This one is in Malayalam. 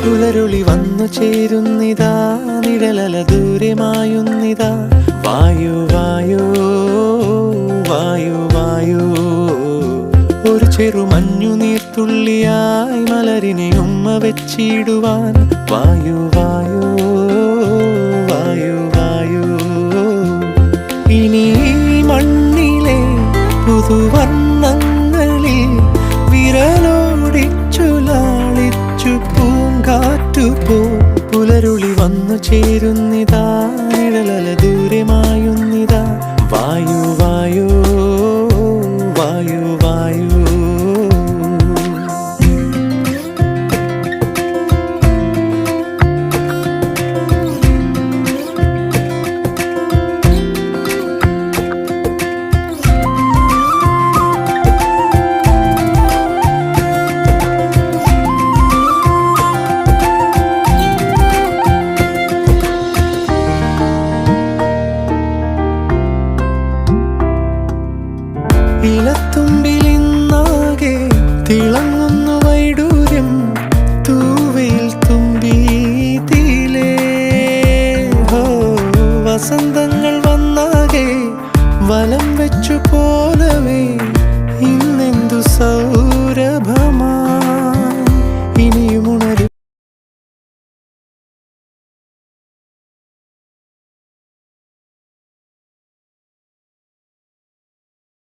പുലരുളി വന്നു ചേരുന്നിതാ, നിഴലല ദൂരെ മായുന്നിതാ. വായു വായു വായു വായു, ഒരു ചെറു മഞ്ഞു നീർത്തുള്ളിയായി മലരിനെ ഉമ്മ വെച്ചിടുവാൻ. വായു വായു വായു വായു, ഇനി മണ്ണിലെ പുതുവർണ്ണങ്ങളിൽ വിരലോടിച്ചു ലാളിച്ചു പൂങ്കാറ്റുപോ. പുലരുളി വന്നു ചേരുന്നിതാ, നിഴലല ദൂരെ മായുന്നിതാ. വായു വായു വായു വായു. ഇലത്തുമ്പി